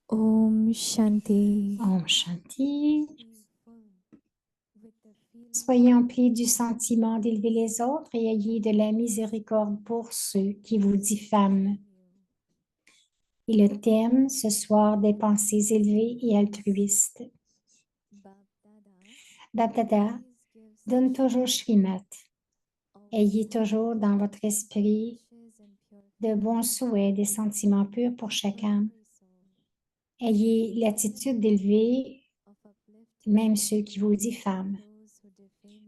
Om Shanti. Om Shanti. Soyez emplis du sentiment d'élever les autres et ayez de la miséricorde pour ceux qui vous diffament. Et le thème ce soir des pensées élevées et altruistes. Bapdada donne toujours Shrimat. Ayez toujours dans votre esprit de bons souhaits, des sentiments purs pour chacun. Ayez l'attitude d'élever même ceux qui vous diffament.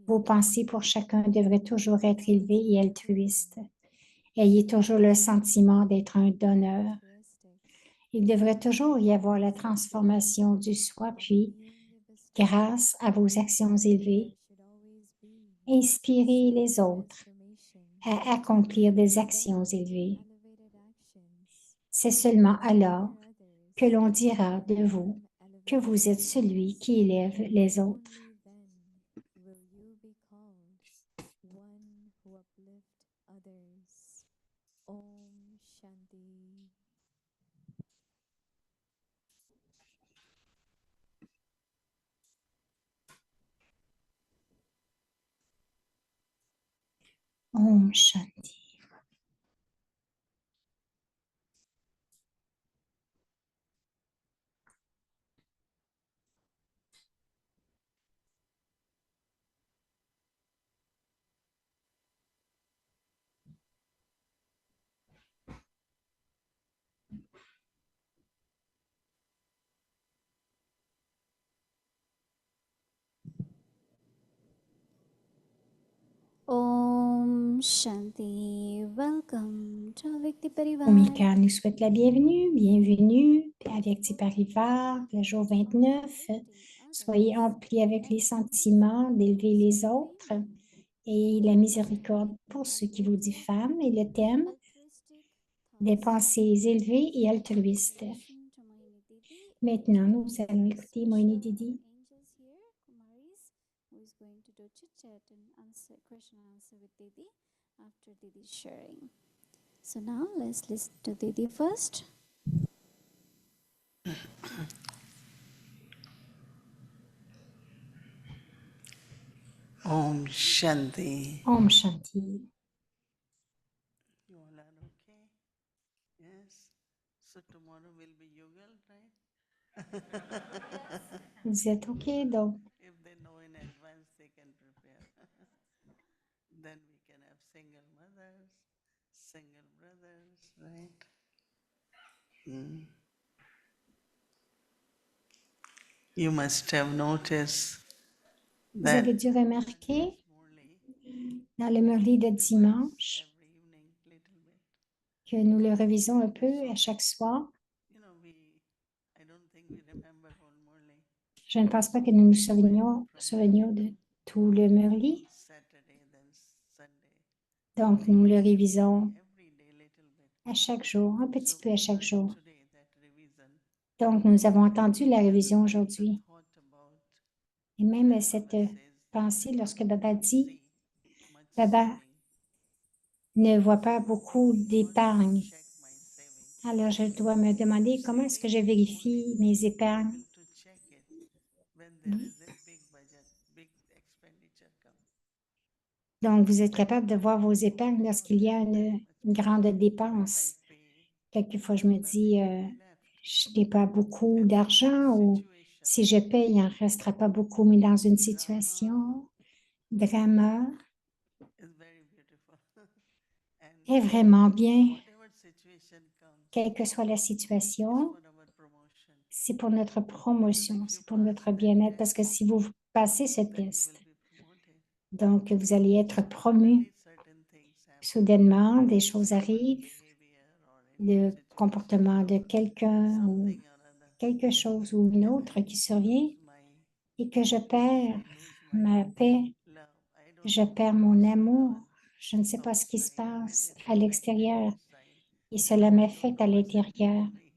Vos pensées pour chacun devraient toujours être élevées et altruistes. Ayez toujours le sentiment d'être un donneur. Il devrait toujours y avoir la transformation du soi, puis, grâce à vos actions élevées, inspirez les autres à accomplir des actions élevées. C'est seulement alors que l'on dira de vous que vous êtes celui qui élève les autres. Om Shanti. Om Shanti. Om Shanti. Welcome to Avyakti Parivar. Omika nous souhaite la bienvenue. Bienvenue à Avyakti Parivar, le jour 29. Soyez emplis avec les sentiments d'élever les autres et la miséricorde pour ceux qui vous diffament. Et le thème, des pensées élevées et altruistes. Maintenant, nous allons écouter Moini Didi. Who is going to do chit chat and answer question and answer with Didi after Didi's sharing. So now let's listen to Didi first. Om Shanti. Om Shanti. You all are okay? Yes. So tomorrow will be Yugal, right? Vous êtes OK, donc? If they know in advance, they can prepare. Then we can have single mothers, single brothers, right? You must have noticed Vous that avez dû remarquer dans le Murli de dimanche every evening, little bit. que nous le revisons un peu à chaque soir. You know, I don't think we remember whole Murli. Je ne pense pas que nous nous souvenions de tout le Murli. Saturday, then Sunday. Donc, nous le révisons Every day, little bit. à chaque jour, un petit So peu we à chaque heard jour. today that revision. Donc, nous avons entendu la révision aujourd'hui. Thought about Et même when cette Baba says pensée, lorsque Baba dit, see much Baba saving, ne voit pas beaucoup how do d'épargne. I check my saving? Alors, je dois me demander comment est-ce que je vérifie mes épargnes. Able to check it when there is a big budget, big expenditure come. Donc, vous êtes capable de voir vos épargnes lorsqu'il y a une grande dépense. I pay Quelquefois, je me dis, left. je n'ai pas beaucoup d'argent ou si je paye, il n'en restera pas beaucoup. Mais dans une situation, drama Is very beautiful. est vraiment bien. Whatever situation comes, Quelle que soit la it's situation, for our promotion. c'est pour notre promotion, c'est pour notre bien-être. Parce que si vous passez ce Then you test, will be promoted. donc vous allez être promu. Certain things happen. Soudainement, des choses arrivent, Behavior or le situation, comportement de quelqu'un ou something or other. quelque chose ou une autre qui survient My et que je perds lose my ma paix, love. I don't je know perds what mon is amour. Je ne sais pas ce qui se outside. passe It à l'extérieur inside. et cela I don't m'affecte know à what's l'intérieur. happening.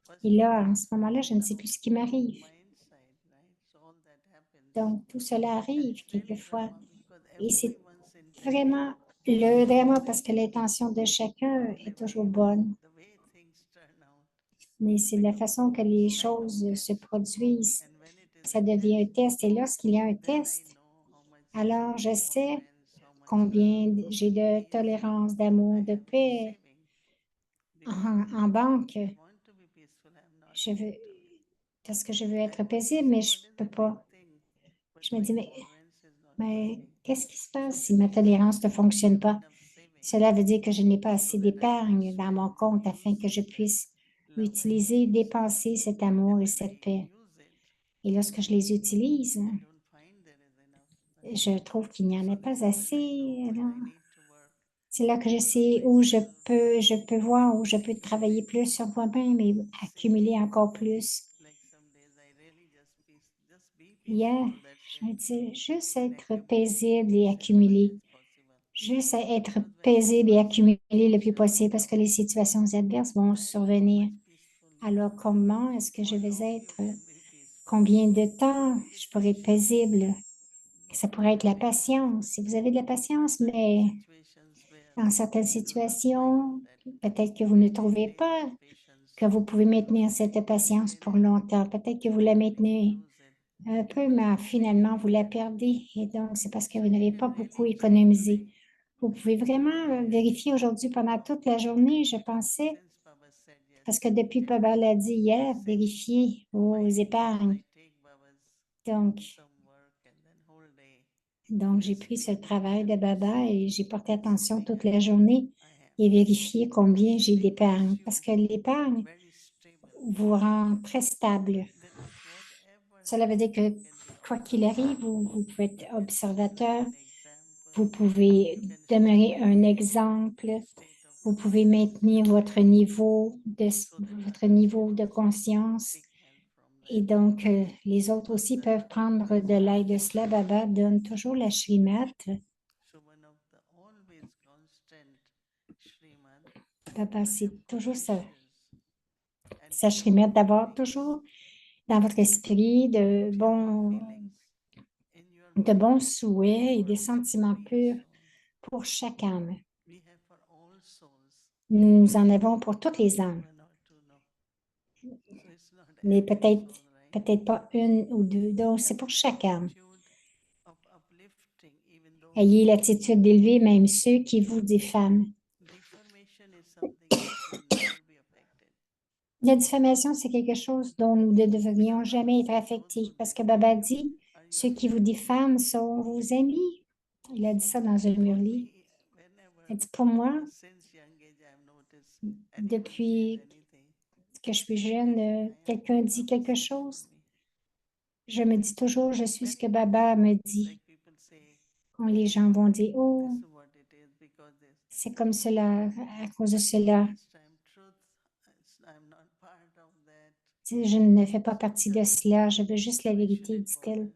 First Et là, en ce moment-là, je ne sais plus ce qui m'arrive. my inside, right? So all that happens. Donc, tout cela And arrive it's very quelquefois. drama because Et c'est everyone's intention, vraiment le drama parce que l'intention de chacun est toujours bonne. the way things turn out, mais c'est la façon que les choses se produisent. And when it is Ça a devient un test, test. Et lorsqu'il y a un then I test, know how much alors je sais tolerance, how much combien love, how j'ai much de peace tolérance, I d'amour, de have in paix saving. Because en banque. I want to be peaceful, I'm not Je able veux, to. parce que je veux être And paisible, mais je what is ne the peux big pas. thing? But Je me my dis, tolerance is not mais working. qu'est-ce qui se So passe si that ma means I tolérance ne fonctionne don't have pas? enough saving. Cela veut dire que je n'ai pas assez So that I can d'épargne dans mon spend compte afin que je using that puisse love and utiliser, peace. dépenser cet amour And et when cette I paix. use it, Et lorsque je les utilise, I don't find there is enough. je trouve qu'il n'y en a So this pas is when I assez. know that Alors, I need to work c'est là que je more on sais où myself. je peux voir, où je peux travailler plus sur moi-même et accumuler encore plus. Like some days I really just be Hier, peaceful. That's je it. me disais juste And être accumulate paisible et peace as much accumuler. as possible. Juste être Because when paisible et adverse accumuler le plus situations possible parce que come, les situations adverses vont then how survenir. much peaceful you Alors, are. comment est-ce que je For vais long you être? can be peaceful. Combien de temps Is it je pourrai être patience? paisible? Ça pourrait être la Patience. patience, si vous avez de la patience, Certain mais situations where dans certaines you do not find situations, that peut-être que you vous can ne trouvez maintain pas that patience. que vous pouvez maintenir cette And patience pour then longtemps. Peut-être que vous la eventually you maintenez lose it. un peu, mais finalement, vous la perdez. Et donc, c'est parce que So vous you n'avez can pas beaucoup really check économisé. today. Vous pouvez vraiment vérifier aujourd'hui pendant toute la journée, je pensais, Since Baba said parce que yesterday, depuis check Baba l'a today. dit hier, Same vérifiez vos mindfulness épargnes. I take Baba's Donc, some work and then whole day j'ai just pris ce pay travail de attention to Baba et saving j'ai porté and attention saving toute how la much journée I have. et vérifié combien j'ai Saving d'épargne, makes you parce que l'épargne very stable. vous rend très stable. That means whatever Cela veut dire happens, que you can be quoi qu'il observer. arrive, vous pouvez être You can stay like observateur, an example. vous pouvez You can still demeurer un maintain exemple, state of vous pouvez peace. maintenir votre niveau So that votre others can niveau de also conscience. seek help from Et that. donc, les autres aussi Baba peuvent prendre always de l'aide de constant. cela. Baba donne toujours la Shrimat. So one of the always constant Srimad Baba, to c'est have good toujours ça. wishes and Sa pure Shrimat d'avoir feelings, toujours dans votre esprit pure feelings in your de mind, bons souhaits et des heart, sentiments body, purs soul. pour chaque âme. We have for all souls, Nous en avons pour toutes les only âmes, one or two, no. So it's not mais every soul, right? peut-être pas une ou deux. Donc, c'est Have pour the chaque âme. attitude of uplifting, even though Ayez l'attitude d'élever même ceux qui vous diffament. deformation is something which will never be affected. La diffamation, c'est quelque chose dont nous ne devrions So jamais Baba être said, those affectés who parce que defame Baba you dit, are your ceux qui vous friends. diffament sont vos amis. Il a dit ça dans un For murli. me, whenever, Il a dit, pour moi, since young age, I have noticed anyone says depuis anything, que je suis I jeune, say, I am quelqu'un what dit Baba quelque said for chose, me. je me dis toujours, je suis ce que Many Baba times, me dit. like people say, Quand les gens vont dire, this oh, is what it is because this. c'est comme cela, à cause de But cela. honest time, truth, I'm not part of that. Je ne fais pas partie de Just cela, je veux juste la vérité, passionate dit-elle. woman,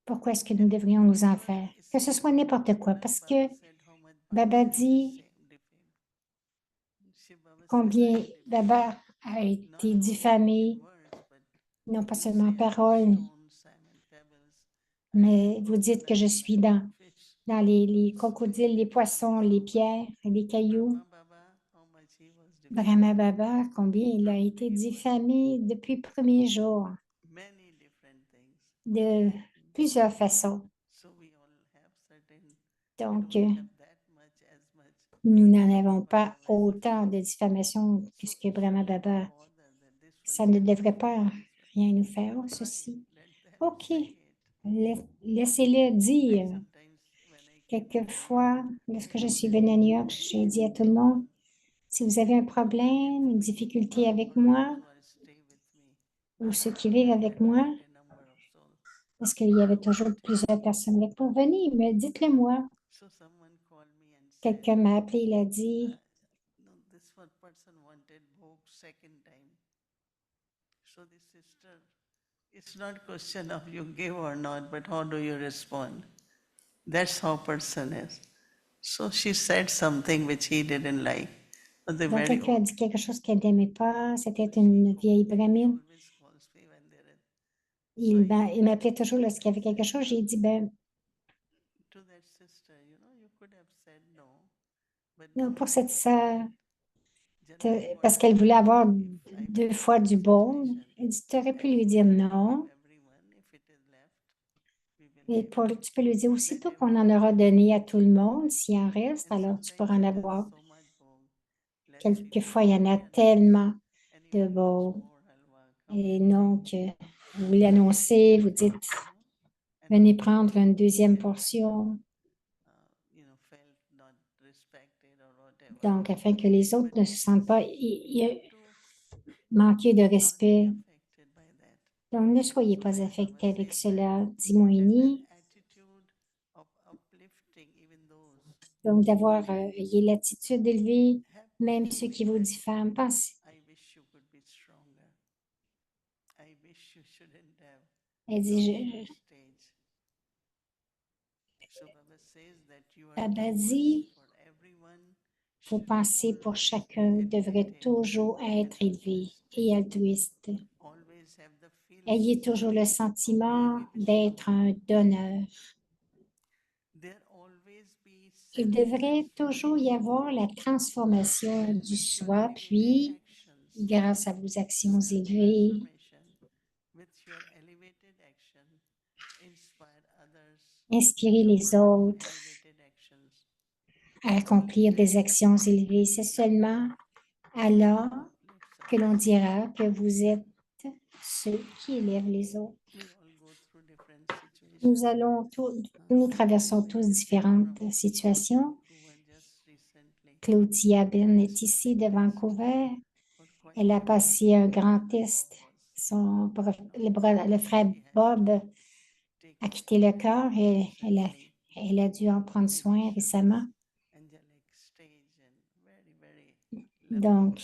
Pourquoi est-ce que nous And devrions nous en whatever faire? is Que ce said, soit n'importe quoi, like parce que Baba said, how much Baba Baba has dit defamed. See, Baba says, I combien am defamed. Baba a Not été only diffamé, in words, but non pas you seulement en say, I'm a parole, stone, I'm in pebbles, I'm in mais vous dites que je crocodile, suis I'm in fish. dans les So crocodiles, les poissons, literally les so much. pierres et les cailloux. Brahma Baba, how much he was defamed Brahma Baba, combien il a from été day one. diffamé depuis le premier jour, Many different things. de plusieurs façons. So we all have certain, we Donc, don't have that much as much. nous n'en avons Brahma pas Baba went autant through. de diffamation que So ce que it should Brahma never Baba. bother that this Ça ne person devrait said pas or this one. rien nous faire. Oh, Fine, ceci. let them OK, say it. laissez-le Like dire. sometimes when I came to New York, Quelquefois, lorsque je suis everybody venue à New York, said, j'ai dit à tout le you monde, know, si vous avez un if problème, une we difficulté avec for those moi, who are stay with me, ou ceux qui vivent I avec have moi, quite a number of souls. parce qu'il y avait So toujours what is plusieurs personnes avec pour venir, mais dites-le moi. so someone called me and said, Quelqu'un m'a appelé, il a dit, no, this one person wanted book second time. So the sister, it's not question of you give or not, but how do you respond? That's how person is. So she said something which he didn't like. But the donc very quelqu'un a old, dit quelque chose qu'elle n'aimait pas, c'était so une vieille he brahmine. always calls me when there is. So I Il m'appelait toujours lorsqu'il y avait quelque chose. J'ai dit, ben, to that sister, you know, you could have said no, but non, don't pour make cette it a sœur, big parce qu'elle voulait avoir 2 fois du bowl. Elle dit, tu aurais pu lui dire non. Et tu peux lui dire aussitôt qu'on en aura donné à tout le monde, s'il en reste, alors tu pourras en avoir. Quelquefois, il y en a tellement de bowls. Et donc, vous l'annoncez, vous dites, venez prendre une deuxième portion. Donc, afin que les autres ne se sentent pas manquer de respect. Donc, ne soyez pas affectés avec cela, dit Moïni. Donc, d'avoir ayez l'attitude élevée, même ceux qui vous diffament. Pensez. Elle dit, Baba dit, vos pensées pour chacun devraient toujours être élevées et altruistes. Ayez toujours le sentiment d'être un donneur. Il devrait toujours y avoir la transformation du soi, puis, grâce à vos actions élevées, inspirer les autres à accomplir des actions élevées. C'est seulement alors que l'on dira que vous êtes ceux qui élèvent les autres. Nous traversons tous différentes situations. Claudia Ben est ici de Vancouver. Elle a passé un grand test. Le frère Bob a quitté le corps et elle a dû en prendre soin récemment. Donc,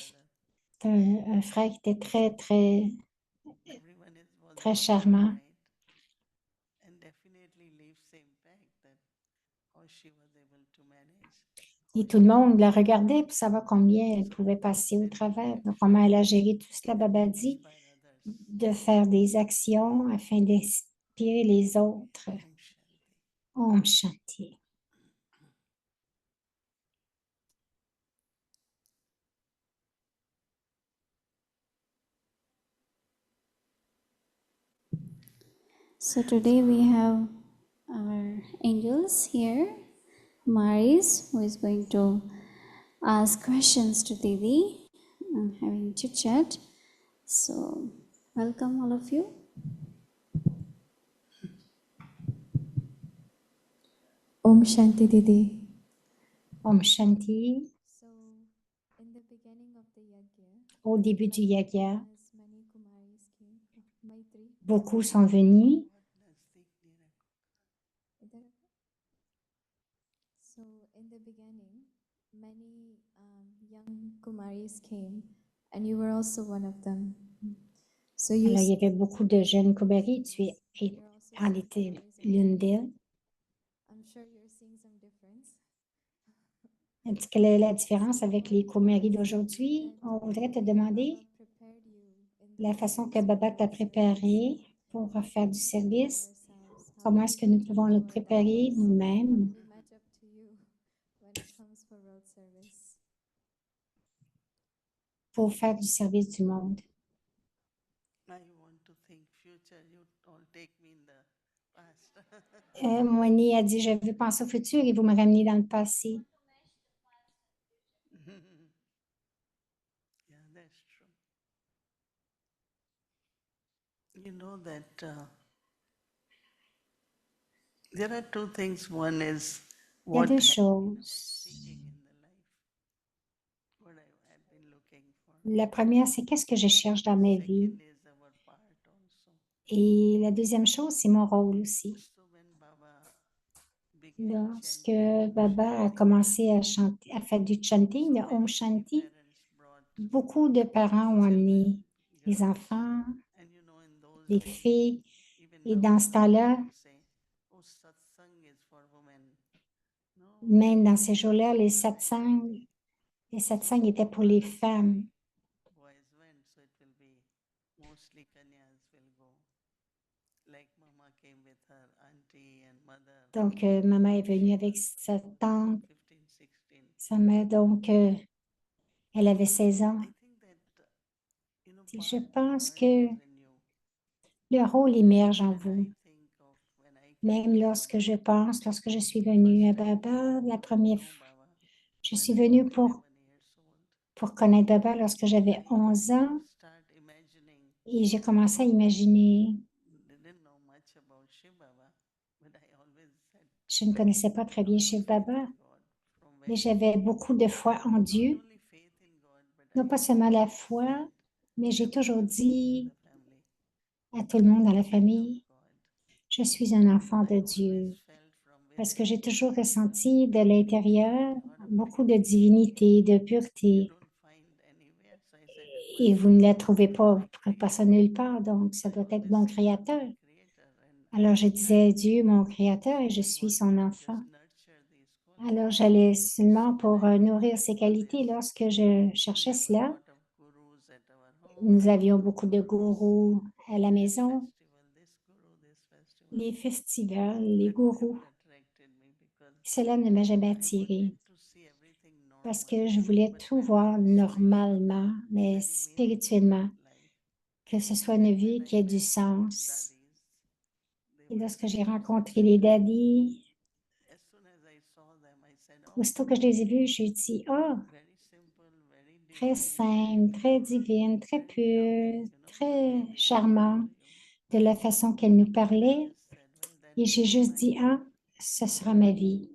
c'est un frère qui était très, très, très charmant. Et tout le monde la regardait pour savoir combien elle pouvait passer au travers. Donc, comment elle a géré tout cela, Baba dit, de faire des actions afin d'inspirer les autres. Om Shanti. So today we have our angels here, Maris, who is going to ask questions to Didi, having chit chat. So welcome all of you. Om Shanti Didi. Om Shanti. So, in the beginning of the yajna, Au début du yajna, as many Kumaris came, Maitri. beaucoup sont venus. So, in the beginning, many young Kumaris came, and you were also one of them. So you Alors, il y avait beaucoup de jeunes Kumari. En étais l'une d'elles. I'm sure you're seeing some difference. Quelle est la différence avec les Kumari d'aujourd'hui? On voudrait te demander la façon que Baba t'a préparé pour faire du service. Comment est-ce que nous pouvons le préparer nous-mêmes pour faire du service du monde? Moini a dit, je veux penser au futur et vous me ramenez dans le passé. Yeah, that's true. You know that there are two things. One is Il y a what deux choses. seeking in the life, what I had been looking for. La première, c'est qu'est-ce que je cherche dans ma vie. Second is our part also. Et la deuxième chose, c'est mon rôle aussi. So when Baba began Lorsque chanting, Baba a commencé à chanter, à faire du chanting, le Om Shanti, parents brought beaucoup de parents ont amené les enfants, and you know in those les days, filles. even Et now dans ce temps-là, people say, oh, satsang is for women. No, même dans ces jours-là, les satsangs étaient pour les femmes. boys went, so it will be mostly kanyas will go. Like Mama came with her auntie and mother, Donc, maman est venue avec sa tante, 15, 16. sa mère. Donc, Elle avait 16 ans. I think that, Je part pense que emerges in you. le rôle émerge en When vous. I think of when I came Même to lorsque je Baba, pense, lorsque je suis venue à first time Baba, la I première know fois, Baba je when suis I venue was 11 years old. pour connaître Baba lorsque And j'avais I 11 ans start imagining, et j'ai commencé à imaginer. didn't know much about Shiv Baba, but I always said, Je ne connaissais pas très bien lot of Shiv faith Baba, in God from mais very j'avais young. beaucoup de foi en Not Dieu. only faith in God, but Non I pas seulement la always foi, said mais j'ai toujours everybody in dit the family, à tout le monde dans la child of famille, God. je suis un enfant I de always Dieu. felt from Parce que within, j'ai toujours Baba, ressenti de l'intérieur lot of beaucoup de purity. divinité, de You pureté. don't find anywhere. So I said, Et must vous be ne la God trouvez pas, creator. pas ça nulle part, donc So ça I doit être always mon said, God, créateur. my creator. And Alors I je disais, Dieu, mon créateur, et je I suis wanted son to enfant. just nurture these qualities. Alors j'allais seulement So pour when I nourrir ses qualités. always, Lorsque je and cherchais there were a cela, lot of gurus at our home. nous avions beaucoup de gourous à la This maison, festival, this guru, this festival. les festivals, les That gourous. never attracted me because Cela ne m'a jamais I attirée wanted to see everything parce normal. que je voulais But tout when voir normalement, mais very meaningful spirituellement, life. que ce soit une Then vie when qui I ait du met sens. daddies, they Et were lorsque j'ai extreme rencontré les simplicity. daddies, As soon as I saw them, I said, oh, aussitôt que je les ai vus, j'ai dit, oh, very simple, very très divine, very simple, très pure, divine, très very loving, pure, the très way they related charmant to you. de la façon qu'elle nous Then I parlait. just said, well, that Et will j'ai be juste my dit, ah, life. ce sera ma vie.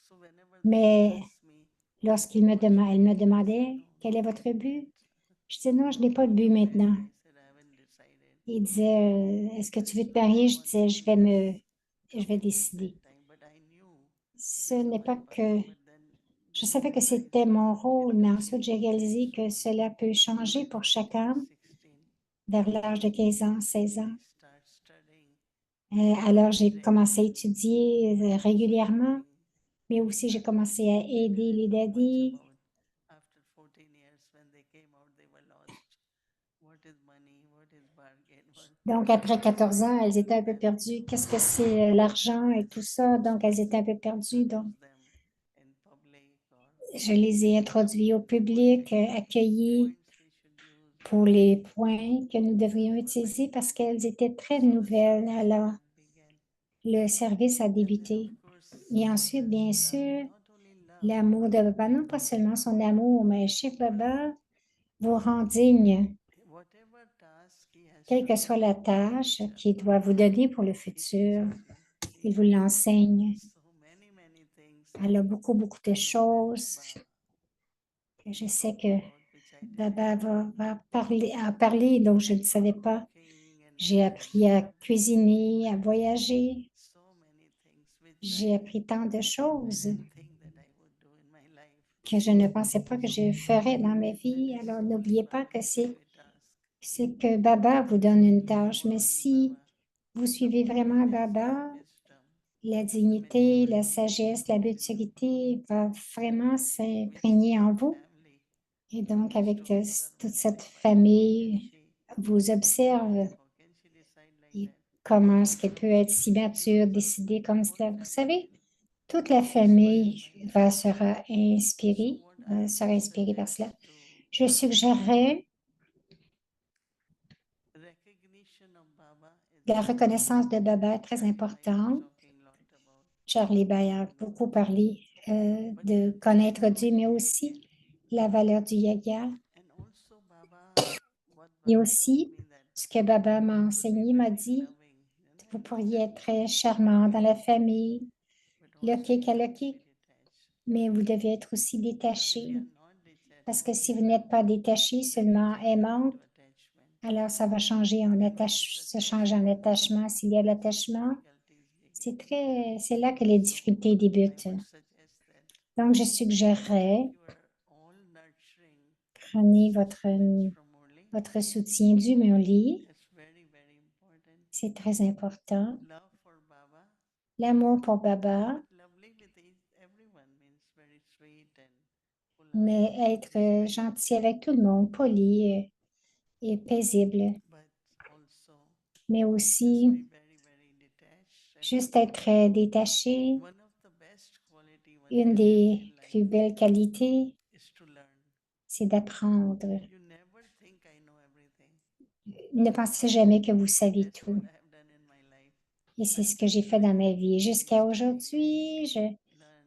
So whenever they Mais ask me, elle me I said, demandait, no, quel est not votre like but? that. Je disais, non, je n'ai pas de but To maintenant. marry, I said, I haven't decided. Il disait, est-ce que tu veux te So I marier? Je wanted disais, to just je vais commit at décider. that time, but I knew Ce this is n'est my pas path. que But je then I savais que realized c'était mon it rôle, mais will ensuite j'ai change very réalisé que soon. cela peut changer pour About chacun 16, vers l'âge de 15 ans, 16 ans. I start studying, Alors j'ai commencé à regularly, étudier régulièrement, serving. mais aussi j'ai commencé à They aider les didn't know much daddies. about. After 14 years, when they came out, they were lost. What is money? What is bargain? Donc après 14 ans, elles étaient un peu Then perdues. Qu'est-ce que c'est l'argent et tout ça? Donc elles étaient un peu perdues. Donc introduce them in public or je les ai introduits au public, accueillis points we should use. pour les points que nous devrions utiliser parce qu'elles étaient très So the nouvelles. service Alors, began. le service a And then, débuté. of course, Et ensuite, bien Baba, sûr, not only love, l'amour de Baba, non pas seulement son amour, mais chez Baba vous rend digne, whatever task he has quelle to que give soit la you for the tâche future, qu'il doit vous donner pour le he futur. teaches you. Il vous l'enseigne. So many things Elle a beaucoup, beaucoup de I know that choses que je sais talked que about, which I didn't Baba know. a parlé, donc je ne savais pas. Cooking and J'ai appris à everything. cuisiner, à voyager. So many things which J'ai I appris tant de choses didn't think that I would do in my life. que je ne pensais pas que je ferais dans ma That vie. is Alors, only n'oubliez pas Baba que give you a task. c'est que Baba vous donne une tâche. Mais Following si Baba, vous the suivez vraiment holiness, the Baba, wisdom, la the dignité, la maturity sagesse, la maturité va vraiment with s'imprégner en that vous. family Et donc, used to avec observe toute my cette life. I said, how can famille she vous observe. how can she decide like Et that? comment est-ce qu'elle peut être si mature, décider comme cela? Vous savez, toute la famille sera inspirée par cela. Je suggérerais la reconnaissance de Baba est très importante. Charlie Bay a beaucoup parlé de connaître Dieu, mais aussi la valeur du yoga. Et aussi, ce que Baba m'a enseigné, m'a dit, vous pourriez être très charmant dans la famille, loqué, mais vous devez être aussi détaché. Parce que si vous n'êtes pas détaché, seulement aimant, alors ça va changer se changer en attachement. S'il y a l'attachement, c'est là que les difficultés débutent. Donc, je suggérerais, prenez votre soutien du Murli. C'est très important. L'amour pour Baba, mais être gentil avec tout le monde, poli et paisible. Mais aussi, juste être très détaché. Une des plus belles qualités, c'est d'apprendre. You never think I know everything. Ne pensez jamais que vous savez That's tout. what I have done in my life. Et c'est ce que j'ai fait dans ma vie. Jusqu'à aujourd'hui, Learn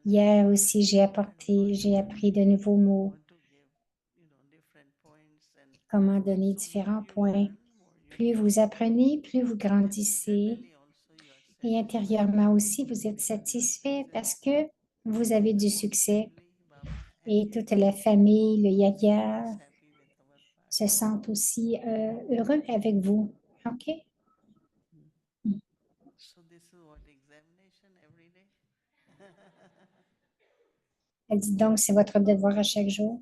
hier aussi, j'ai appris de nouveaux mots, how to give, different points and comment donner so more différents you points. learn, more you Plus vous apprenez, plus vous grandissez. internally also you are Et satisfied. intérieurement aussi, vous êtes satisfait parce que vous avez du succès. Baba Et toute la famille, le yaya, is happy with our part. se sentent aussi heureux avec vous. OK? So this is what examination every day. Elle dit donc, c'est votre devoir à chaque jour.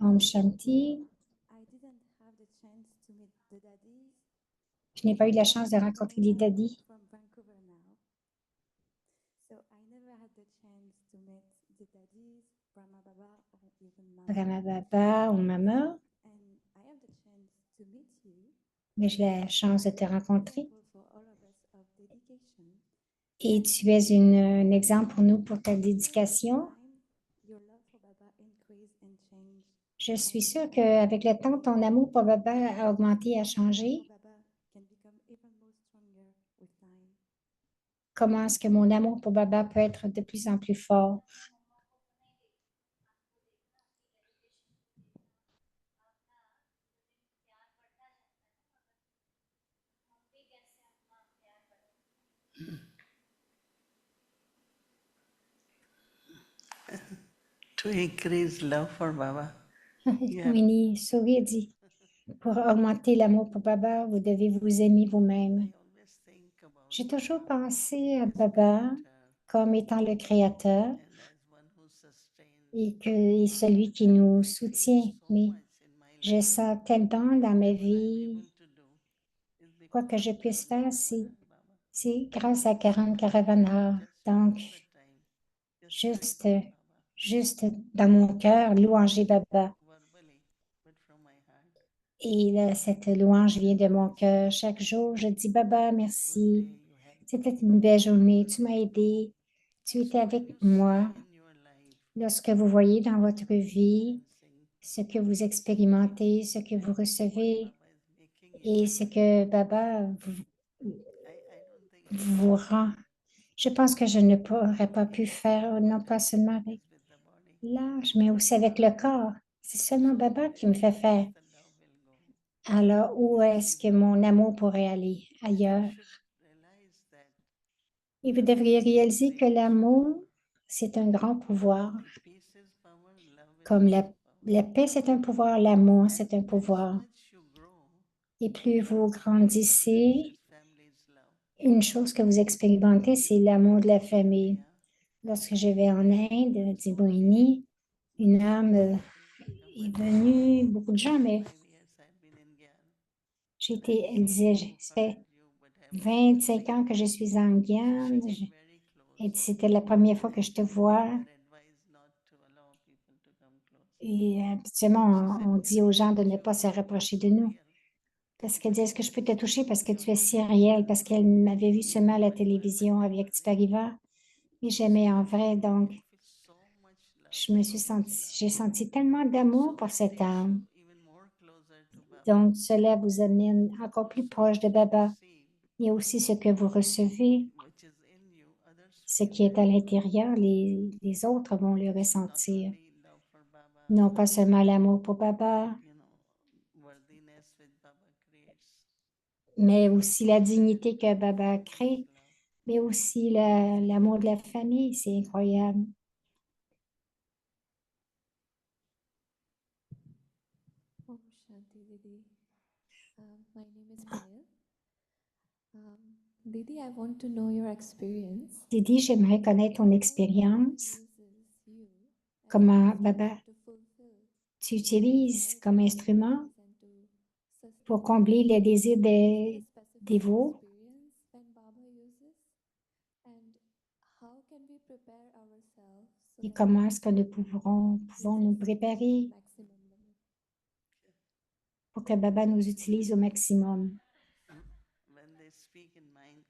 Om Shanti. I didn't have the chance to meet the daddies. Je n'ai pas eu la chance de rencontrer les daddies, From Vancouver now. So I never had the chance to meet the daddies, Brahma Baba, or even Mama. Brahma Baba ou Mama, And I have the chance to meet you. mais j'ai la chance de te rencontrer. Example for all of us of dedication. Et tu es un exemple pour nous pour ta dédication. Your love for Baba increased and changed. Je suis sûre qu'avec le temps, ton amour pour Baba a augmenté, a changé. Baba can become even more stronger with time. Comment est-ce que mon amour pour Baba peut être de plus en plus fort? To increase love for Baba. Winnie sourit et dit, pour augmenter l'amour pour Baba, vous devez vous aimer vous-même. I always think about J'ai toujours Baba pensé à as Baba creator comme étant le créateur and as one who sustains. et celui qui nous soutient. So Mais much in my je life. sens tellement dans ma I'm vie, able to do is quoi because que je of puisse Karan faire, Karavana Baba. c'est grâce à Karan Karavana. Just Donc, all the time. Just juste, praising Baba. juste dans mon cœur, louanger Baba. Verbally, but from my heart. Et là, cette louange vient de mon cœur. Chaque jour, je dis, Baba, merci. Day you help. C'était une belle journée. Tu m'as aidé. Tu étais avec moi. In your life, Lorsque vous voyez dans votre vie sensing ce que vous expérimentez, ce que vous recevez Baba is making you. et ce que Baba I don't think I vous rend, je pense que je ne pourrais pas pu faire, non pas seulement avec with the body. l'âge, mais aussi avec le corps. C'est seulement Baba qui me fait faire. The love will go. Alors, où est-ce que mon amour pourrait aller ailleurs? You should realize that Et vous devriez réaliser que l'amour, c'est un grand pouvoir. peace is power, love is Comme power. la paix, c'est un pouvoir, l'amour, c'est un As pouvoir. much you grow, Et plus vous grandissez, this family's love. une chose que vous expérimentez, c'est l'amour de la famille. Lorsque je vais en Inde, dit Bohini, une âme est venue, beaucoup de gens, mais 5 years I've been in Gyan. elle disait, ça fait 25 ans que je suis en Guyane. Very close. Elle dit, c'était la première fois que je te vois. They are advised not to allow people to come close. Et habituellement, on dit aux gens de ne pas se rapprocher de nous. Parce qu'elle dit, est-ce que je peux te toucher parce que tu es si réel, parce qu'elle m'avait vu seulement à la télévision avec Tipariva et j'aimais en vrai. Donc, Feel so much love. j'ai senti tellement d'amour pour cette âme. Even more closer to Baba. Donc, cela vous amène encore plus proche de Baba. See, Et aussi ce que vous recevez, which is in you, others ce qui est à l'intérieur, les autres vont le not ressentir. only love for Baba, Non pas seulement l'amour pour Baba, worthiness with Baba creates. mais aussi la dignité que Baba crée, mais aussi l'amour de la famille. C'est incroyable. Om Shanti Didi. My name is Payal. Didi, I want to know your experience. Didi, j'aimerais connaître ton expérience. Comment Baba tu utilises comme instrument pour combler les désirs des dévots et comment est-ce que nous pouvons nous préparer pour que Baba nous utilise au maximum. When they speak in mind,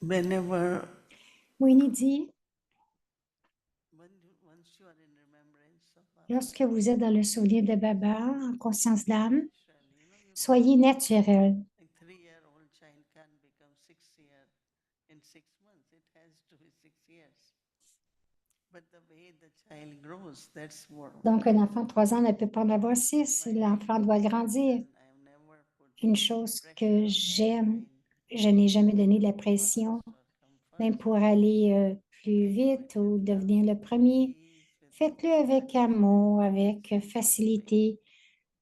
Whenever, Moini dit, once you are in remembrance of Baba, lorsque vous êtes dans le souvenir de Baba, en conscience d'âme, naturally, you soyez naturel. a 3-year-old child can't become 6 year in 6 months. It has to be 6 years. But the way the child grows, that's what. Donc, un enfant de 3 ans ne peut pas en avoir 6. L'enfant doit grandir. I've never put Une chose pressure que on any j'aime, child, je n'ai jamais donné de la pression, fast or come même first. pour aller plus vite ou devenir le premier. Faites-le avec amour, avec facilité,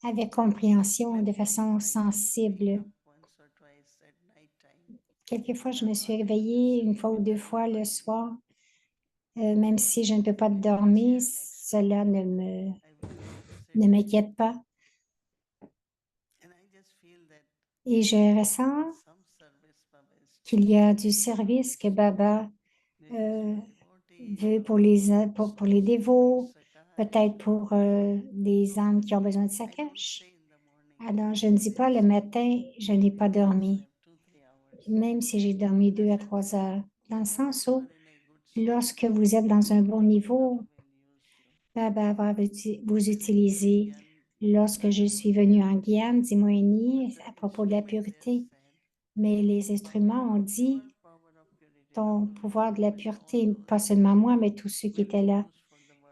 avec compréhension, de façon sensible. Once or twice at night time, Quelquefois, je me suis réveillée 1 fois ou 2 fois le soir. Même si je ne peux pas dormir, cela ne m'inquiète pas. and I just feel that Et je ressens some service Baba is qu'il y a du service que Baba veut pour pour les dévots, peut-être pour des âmes qui ont besoin de sa cache. Alors, je ne dis pas le matin, je n'ai pas dormi, même si j'ai dormi 2 à 3 heures, dans le sens où, lorsque vous êtes dans un bon niveau, Baba va vous utiliser. Lorsque je suis venue en Guyane, 10 mois et demi, à propos de la pureté, mais les instruments ont dit, ton pouvoir de la pureté, pas seulement moi, mais tous ceux qui étaient là,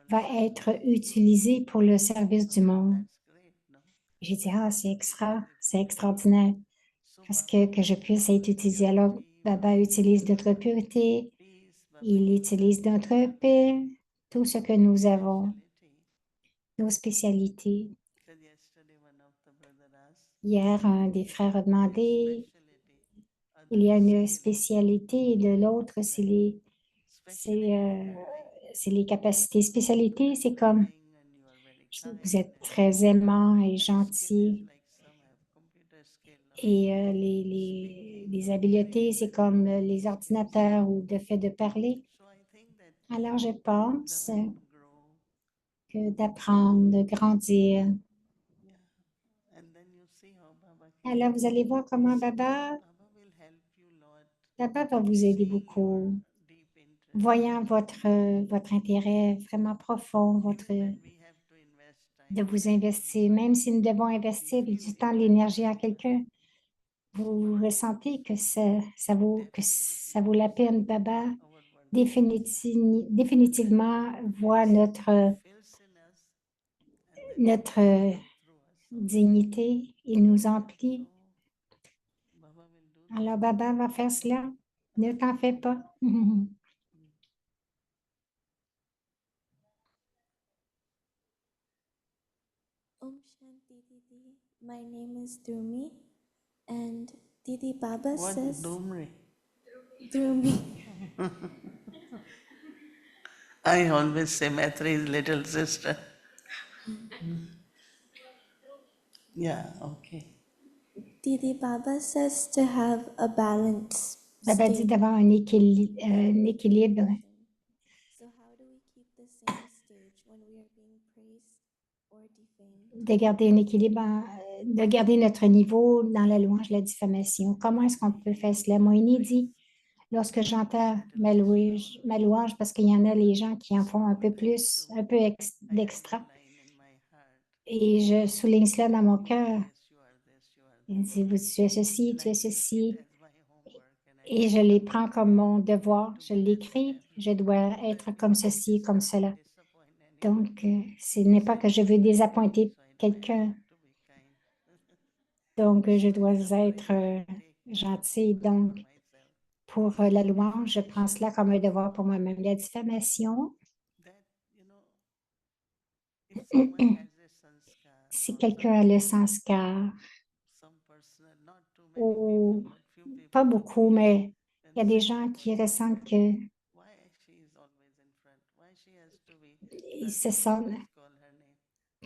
va être utilisé pour le service du monde. J'ai dit, ah, c'est extraordinaire, parce que je puisse être utilisé. Alors, Baba utilise notre pureté, il utilise notre paix, tout ce que nous avons, nos spécialités. Hier, un des frères a demandé, il y a une spécialité et de l'autre, c'est les capacités. Spécialité, c'est comme vous êtes très aimant et gentil. Et les habiletés, c'est comme les ordinateurs ou le fait de parler. Alors, je pense que d'apprendre, de grandir. Alors, vous allez voir comment Baba va vous aider beaucoup. Voyant votre intérêt vraiment profond, de vous investir, même si nous devons investir du temps, de l'énergie à quelqu'un, vous ressentez que ça vaut la peine. Baba définitivement voit notre dignité, il nous emplit. Alors Baba va faire cela, ne t'en fais pas. Om Shanti Didi. My name is Drumi, and Didi Baba What says Dumri? Drumi. I always say Maitri's little sister. Yeah, okay. Didi Baba says to have a balance. Baba dit d'avoir un équilibre. So how do we keep the same stage when we are being praised or defamed? De garder un équilibre, de garder notre niveau dans la louange, la diffamation. Comment est-ce qu'on peut faire cela? Moïni dit, lorsque j'entends ma louange, parce qu'il y en a les gens qui en font un peu plus, un peu d'extra, et je souligne cela dans mon cœur. Il dit, tu es ceci, tu es ceci, et je les prends comme mon devoir, je l'écris, je dois être comme ceci, comme cela. Donc, ce n'est pas que je veux désappointer quelqu'un. Donc, je dois être gentille. Donc, pour la louange, je prends cela comme un devoir pour moi-même. La diffamation, si quelqu'un a le sanskar, ou pas beaucoup, mais il y a des gens qui ressentent que ils se sentent,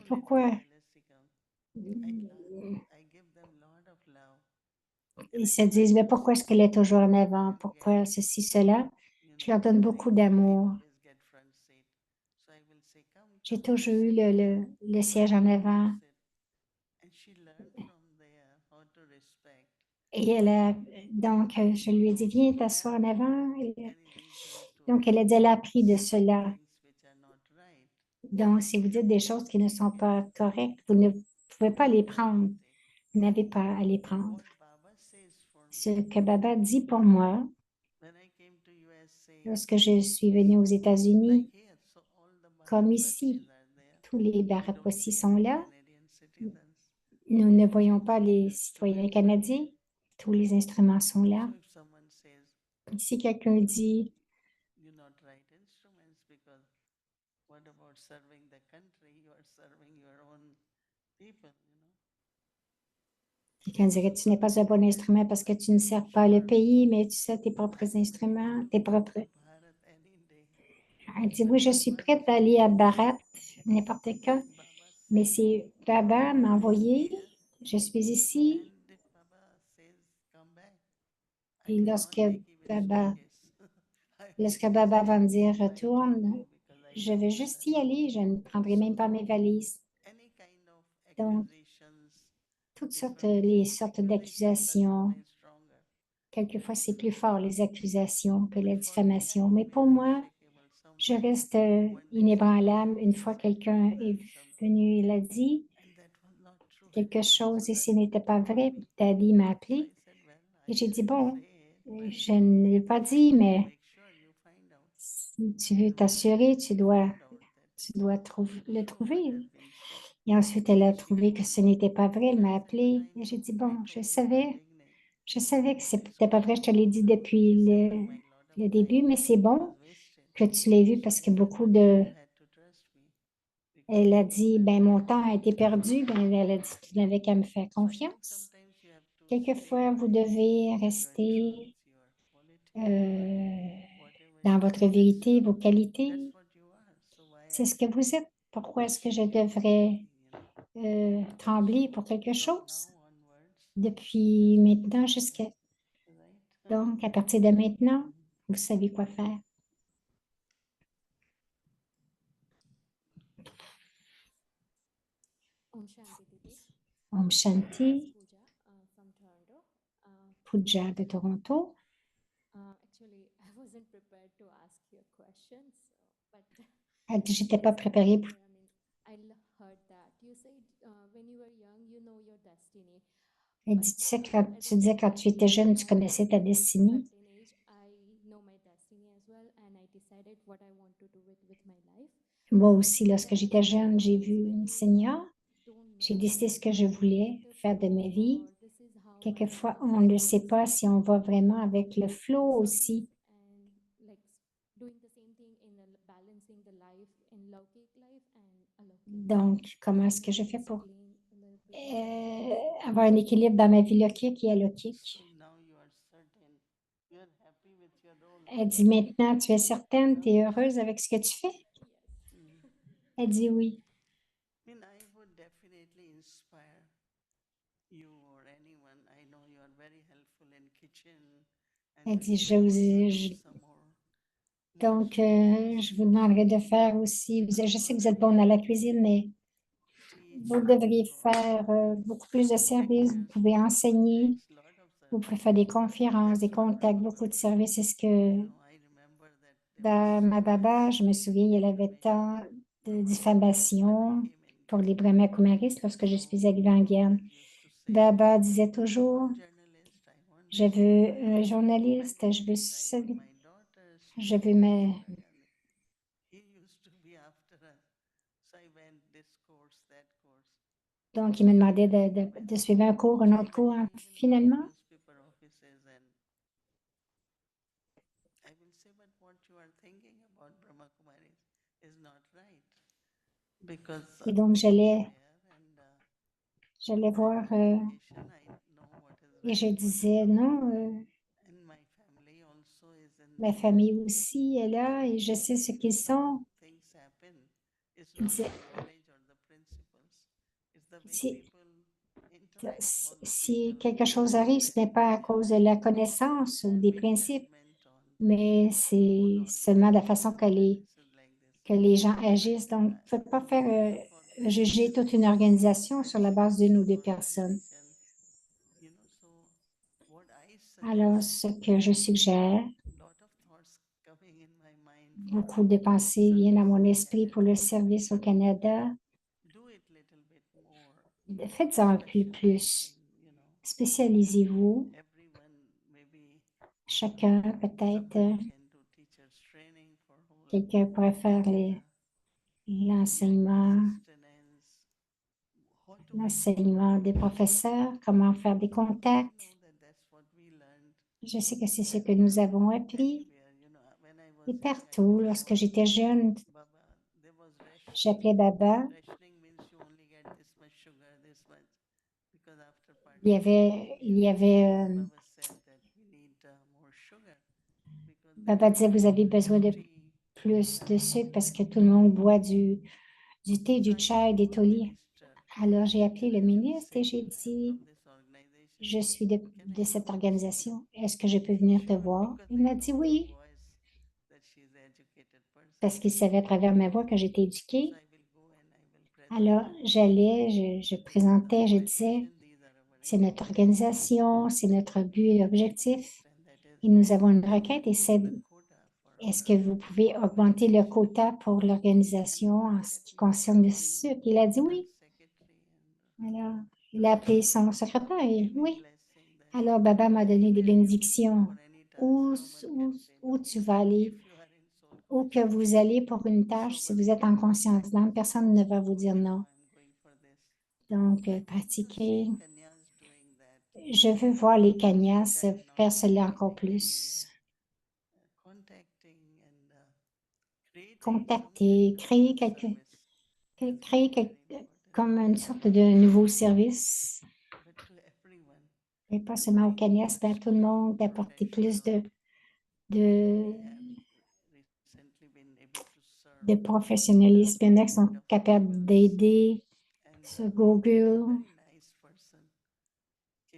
pourquoi ils se disent, mais pourquoi est-ce qu'elle est toujours en avant? Pourquoi ceci, cela? Je leur donne beaucoup d'amour. J'ai toujours eu le siège en avant. Et donc, je lui ai dit, viens t'asseoir en avant. Donc, elle a dit, elle a appris de cela. Donc, si vous dites des choses qui ne sont pas correctes, vous ne pouvez pas les prendre. Vous n'avez pas à les prendre. Ce que Baba dit pour moi, lorsque je suis venue aux États-Unis, comme ici, tous les Baraposi sont là. Nous ne voyons pas les citoyens canadiens. Tous les instruments sont là. Si quelqu'un dit, quelqu'un dirait, tu n'es pas un bon instrument parce que tu ne sers pas le pays, mais tu sers tes propres instruments, tes propres. Elle dit, oui, je suis prête à aller à Bharat, n'importe quand, mais c'est Baba m'a envoyé, je suis ici, et lorsque Baba va me dire retourne, je vais juste y aller, je ne prendrai même pas mes valises. Donc, les sortes d'accusations, quelquefois c'est plus fort les accusations que la diffamation, mais pour moi, je reste inébranlable. Une fois quelqu'un est venu et l'a dit quelque chose et ce n'était pas vrai, Daddy m'a appelé et j'ai dit, bon, je ne l'ai pas dit, mais si tu veux t'assurer, le trouver. Et ensuite, elle a trouvé que ce n'était pas vrai, elle m'a appelé et j'ai dit, bon, je savais que ce n'était pas vrai, je te l'ai dit depuis le début, mais c'est bon que tu l'aies vu parce que elle a dit, ben mon temps a été perdu, ben elle a dit, tu n'avais qu'à me faire confiance. Quelquefois, vous devez rester dans votre vérité, vos qualités. C'est ce que vous êtes. Pourquoi est-ce que je devrais trembler pour quelque chose? Depuis maintenant jusqu'à... Donc, à partir de maintenant, vous savez quoi faire. Om Shanti Didi. Om Shanti, Pooja from Toronto. Pooja de Toronto. Actually, I wasn't prepared to ask you a question, but Elle dit, je n'étais pas préparée pour... I heard that you said when you were young, you know your destiny. Elle dit, tu sais, tu disais quand tu étais jeune, tu connaissais ta destinée. Certain age, I know my destiny as well, and I decided what I want to do with my life. Moi aussi, lorsque j'étais jeune, j'ai vu une seigneur. J'ai décidé ce que je voulais faire de ma vie. Quelquefois, on ne sait pas si on va vraiment avec le flow aussi. Donc, comment est-ce que je fais pour avoir un équilibre dans ma vie lokik et alokik? Elle dit, maintenant, tu es certaine, tu es heureuse avec ce que tu fais? Elle dit oui. Elle dit, donc, je vous demanderai de faire aussi, je sais que vous êtes bonne à la cuisine, mais vous devriez faire beaucoup plus de services, vous pouvez enseigner, vous pouvez faire des conférences, des contacts, beaucoup de services. C'est ce que dans ma baba, je me souviens, elle avait tant de diffamation pour les Brahma Kumaris lorsque je suis arrivée en Guyane. Baba disait toujours, je veux un journaliste, je veux Donc, il me demandait de suivre un cours, un autre cours. Finalement, et donc, j'allais voir et je disais, non, ma famille aussi est là et je sais ce qu'ils sont. Il disait, Si quelque chose arrive, ce n'est pas à cause de la connaissance ou des principes, mais c'est seulement la façon que les gens agissent. Donc, il ne faut pas faire juger toute une organisation sur la base d'une ou deux personnes. Alors, ce que je suggère, beaucoup de pensées viennent à mon esprit pour le service au Canada. Faites-en un peu plus. Spécialisez-vous. Chacun, peut-être, quelqu'un pourrait faire l'enseignement des professeurs, comment faire des contacts. Je sais que c'est ce que nous avons appris. Et partout, lorsque j'étais jeune, j'appelais Baba. Baba disait, vous avez besoin de plus de sucre parce que tout le monde boit du thé, du chai, des tolis. Alors, j'ai appelé le ministre et j'ai dit, je suis de cette organisation. Est-ce que je peux venir te voir? Il m'a dit oui, parce qu'il savait à travers ma voix que j'étais éduquée. Alors, je présentais, je disais, c'est notre organisation, c'est notre but et objectif. Et nous avons une requête et c'est est-ce que vous pouvez augmenter le quota pour l'organisation en ce qui concerne le sucre? Il a dit oui. Alors, il a appelé son secrétaire et oui. Alors, Baba m'a donné des bénédictions. Où tu vas aller, où que vous allez pour une tâche, si vous êtes en conscience d'âme, personne ne va vous dire non. Donc, pratiquez. Je veux voir les Kanyas faire cela encore plus. Contacter, comme une sorte de nouveau service. Et pas seulement aux Kanyas, mais à tout le monde, d'apporter plus de professionnalisme. Il y en a qui sont capables d'aider sur Google.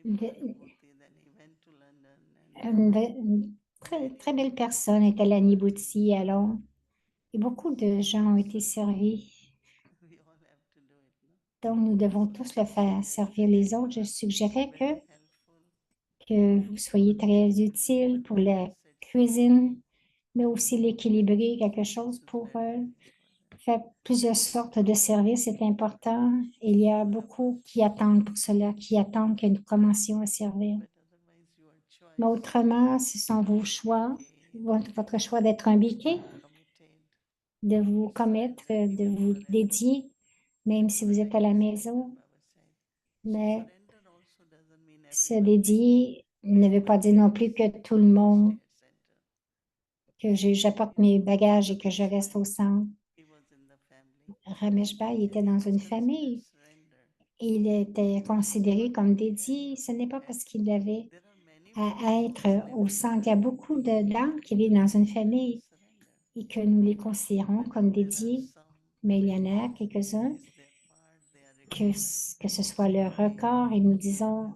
Une très belle personne est à Lanibouti à Londres. Et beaucoup de gens ont été servis. Donc, nous devons tous le faire, servir les autres. Je suggérais que vous soyez très utile pour la cuisine, mais aussi l'équilibrer, quelque chose pour faire plusieurs sortes de services, c'est important. Il y a beaucoup qui attendent pour cela, qui attendent que nous commencions à servir. Mais autrement, ce sont vos choix, votre choix d'être impliqué, de vous commettre, de vous dédier, même si vous êtes à la maison. Mais se dédier ne veut pas dire non plus que tout le monde, que j'apporte mes bagages et que je reste au centre. Ramesh Bhai était dans une famille. Il était considéré comme dédié. Ce n'est pas parce qu'il avait à être au centre. Il y a beaucoup d'âmes qui vivent dans une famille et que nous les considérons comme dédiés. Mais il y en a quelques-uns que ce soit leur record et nous disons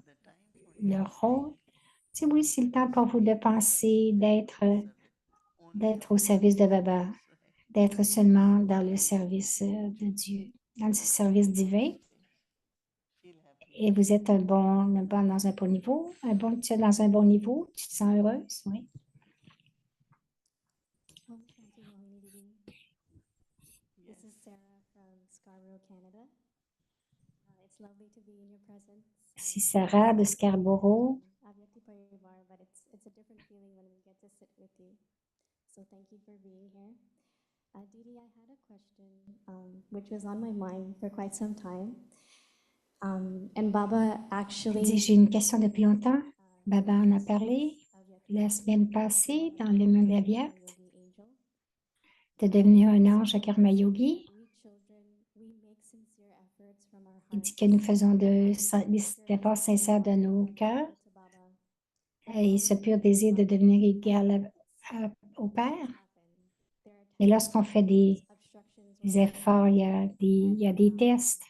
leur rôle. C'est oui, c'est le temps pour vous de penser, d'être au service de Baba, d'être seulement dans le service de Dieu, dans le service divin. Et vous êtes dans un bon niveau, tu es dans un bon niveau, tu te sens heureuse, oui. This is Sarah from Scarborough, Canada. It's lovely to be in your presence. C'est Sarah de Scarborough. Avyakti Parivar, but it's a different feeling when we get to sit with you. So thank you for being here. Didi, I had a question which was on my mind for quite some time. And Baba actually. J'ai une question depuis longtemps. Baba en a parlé la semaine passée dans le monde Avyakt de devenir un ange à Karma Yogi. Il dit que nous faisons des efforts sincères de nos cœurs et ce pur désir de devenir égal au Père. Mais lorsqu'on fait des efforts, il y a des tests.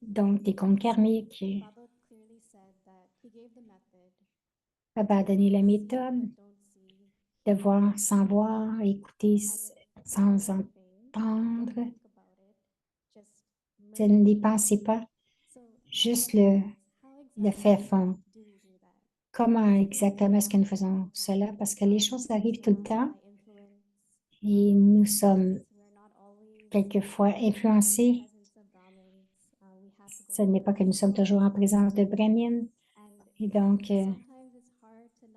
Donc, des comptes karmiques. Baba clearly said that he gave the method Baba a donné la see méthode but don't see. de voir sans voir, écouter sans One thing, entendre. don't think about it, just Ce merge n'y it. pensez pas, So my juste question is, how le fait exactly fond. do we do that? Comment Is it exactement est-ce que nous faisons cela? Parce que les choses arrived tout le temps et nous sommes quelquefois influencés. Ce n'est pas que nous sommes toujours en présence de Brahmin. Et donc,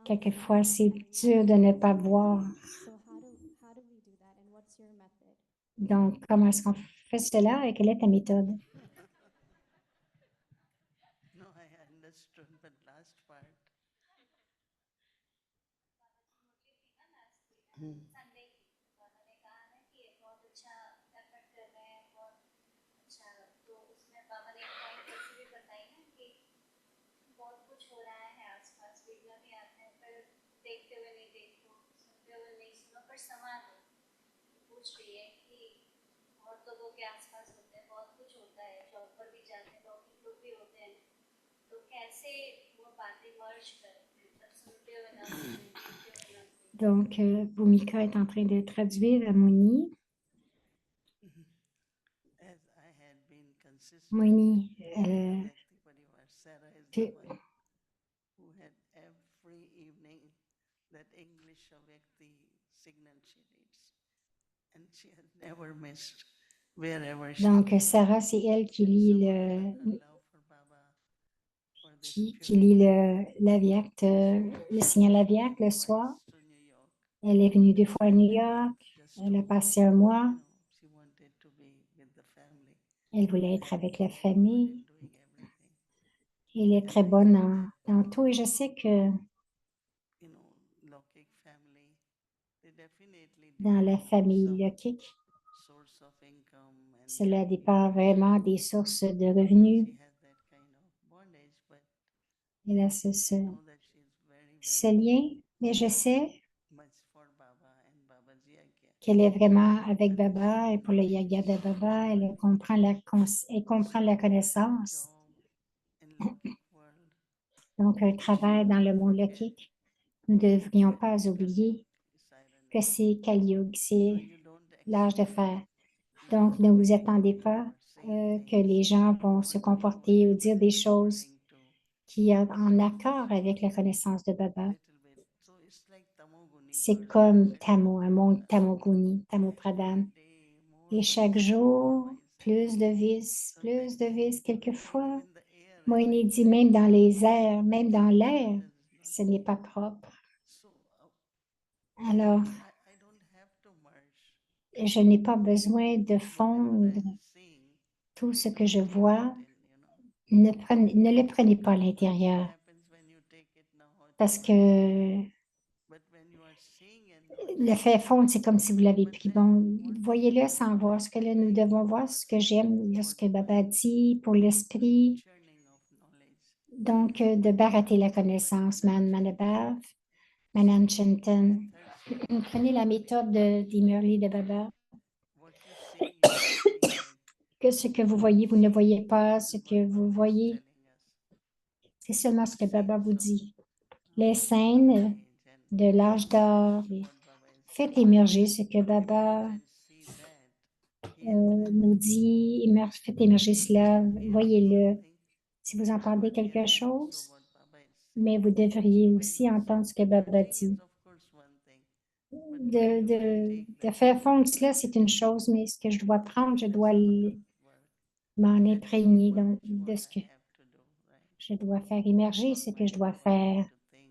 quelquefois, c'est dur de ne pas voir. Donc, comment est-ce qu'on fait cela et quelle est ta méthode? No, I understood, but last part. Sunday की उन्होंने कहा ना कि ये बहुत अच्छा एफर्ट कर रहे हैं, बहुत अच्छा, तो उसमें बाबा ने एक पॉइंट ऐसे भी बताई ना कि बहुत कुछ हो रहा है आसपास, वीडियो भी आते हैं पर देखते हुए नहीं देखो, सुनते हुए नहीं सुनो, पर समा दो। पूछ रही है कि बहुत लोगों के आसपास होते हैं, बहुत कुछ होता है, जॉब पर भी जाते हैं, लोग भी होते हैं, तो कैसे वो बातें मर्ज करें, मतलब सुनते हुए ना सुने, देखते हुए ना सुने। Donc, Bhumika est en train de traduire à Moni. As I had been consistent, Moni, Vyakti Parivar, Sarah is the one who had every evening that English Vyakti signal she reads. And she has never missed wherever she donc, is. Sarah, c'est elle qui lit So le, her love for Baba, for this qui lit purity, l'Avyakt, le signal Avyakt le soir. to New York, Elle est venue 2 fois à New York. just Elle a to, passé un mois. she wanted to be with the family. Elle voulait être avec la Good famille. in doing everything. Elle est très bonne dans tout et je sais que Lokik family, they definitely dans la depend on famille some Lokik, source of income and cela dépend vraiment des sources de revenus. she has that kind of bondage, but Elle a ce know that she's very lien, mais je sais much for Baba and Babaji Agya. qu'elle est vraiment avec Baba et pour le Yaga de Baba, elle comprend la connaissance. Job in Lokik world, Donc, un travail dans le monde Lokik. Nous ne devrions pas oublier que c'est Kali Yuga, so c'est you don't l'âge de expect fer. Donc, ne vous attendez pas que les gens vont se comporter ou dire des choses qui sont en accord avec la connaissance de Baba. little bit. So it's like Tamoguni C'est world, comme little Tamo, un monde bit. Tamoguni, Tamo Pradhan. Day, more Et chaque vices, more jour, vices. plus de vis, quelquefois. Even in the air, Moïse dit même dans les airs, même dans l'air, ce n'est pas propre. so Alors, I don't have to merge je n'ai pas besoin de whatever fondre I'm seeing. tout ce que je vois. Little, Ne le prenez pas à l'intérieur happens when you take it now, how parce it que but when you are seeing and not le fait fondre, c'est comme si vous l'avez pris. Bon, voyez-le sans voir ce que là, nous devons voir, ce que j'aime, ce que Baba dit pour l'esprit. churning of knowledge, Donc, de barater la connaissance, Manabav, Manan Chintan. Prenez la méthode d'Imurli de Baba. what you see, you are seeing like Que ce que vous voyez, vous ne voyez pas. Ce que vous Baba is voyez, telling us. c'est seulement ce que Baba vous Scenes of, dit. Les scènes age and de l'âge d'or. what Baba is Faites émerger ce que Baba and see that, hear that. nous dit. Faites émerger cela. Voyez-le. Something, Si vous entendez but hear quelque also chose, what Baba is saying. mais vous devriez aussi entendre ce que Baba Merging dit. is of course one thing, but where do I take De that faire fondre cela, c'est une chose, mais ce que je dois prendre, je dois work? m'en That is imprégner. what Donc, de I ce que have to do, right? je dois faire émerger, For ce que mind, je dois what I faire have to think,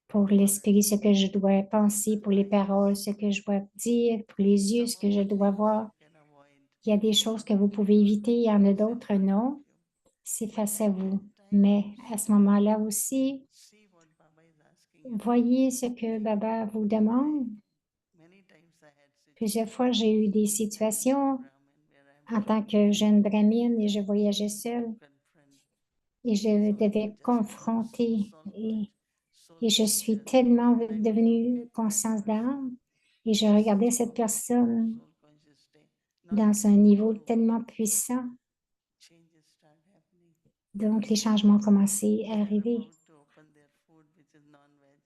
pour l'esprit, ce que je dois penser, the pour les eyes, paroles, ce que je dois dire, pour les yeux, some ce que of je the dois things voir. you can avoid. Il y a des choses que vous pouvez éviter, il y en a d'autres non. C'est face à vous. Mais à ce moment-là aussi, See what Baba is asking you. voyez ce que Baba vous demande. Many times I had Plusieurs fois, j'ai eu des situations Brahmin where I'm en tant que jeune brahmine et je voyageais seule confront. et je devais confronter et je suis tellement devenue conscience d'âme et je regardais cette personne Soul conscious day. Not dans un niveau tellement puissant. changes start Donc, les changements ont commencé à They were arriver. about to open their food, which is non-veg.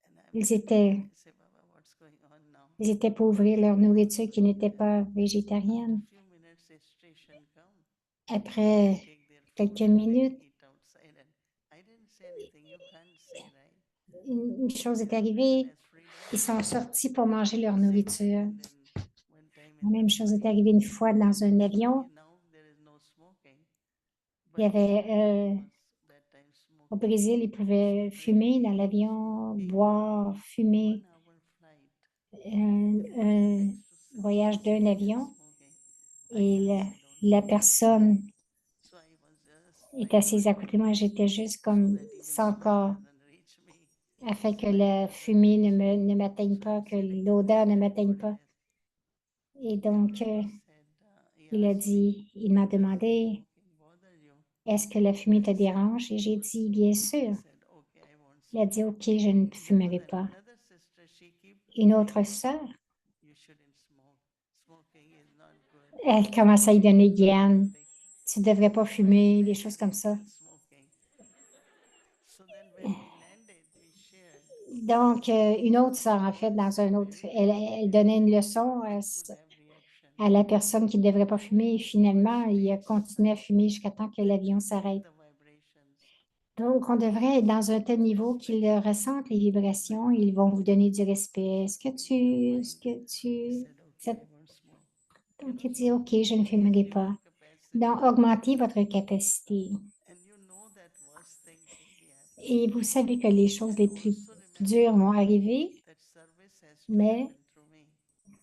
And I'm Ils sitting étaient, there, I say, Baba, what's going on now? ils étaient pour ouvrir leur nourriture qui n'était pas After végétarienne. few minutes, hesitation come. Après Take their food quelques and they minutes, eat outside. And I didn't say anything. You can't say, right? une chose est Everyone arrivée. has freedom. Ils sont sortis pour manger leur Same nourriture. happened in one time La in même the chose est flight. arrivée une fois dans un avion. Okay, now there is no smoking. Il y But avait, everyone was that time au smoking. Brésil, ils pouvaient fumer dans l'avion, boire, fumer. 1 hour flight. Un voyage d'un avion Smoking. et I la, can't sit down. la personne So I was just est like assise à côté de moi. J'étais juste so comme that even sans smoke corps doesn't reach me. afin que la fumée ne m'atteigne pas, que l'odeur ne m'atteigne pas. Et donc, il a dit, il m'a demandé, est-ce que la fumée te dérange? Et j'ai dit, bien sûr. Il a dit, OK, je ne fumerai pas. Une autre sœur, elle commence à y donner gain. Tu ne devrais pas fumer, des choses comme ça. Donc, une autre sœur, en fait, dans un autre, elle donnait une leçon à la personne qui ne devrait pas fumer. Et finalement, il a continué à fumer jusqu'à temps que l'avion s'arrête. Donc, on devrait être dans un tel niveau qu'ils ressentent les vibrations, ils vont vous donner du respect. Donc, il dit, OK, je ne fumerai pas. Donc, augmentez votre capacité. Et vous savez que les choses les plus dures vont arriver, mais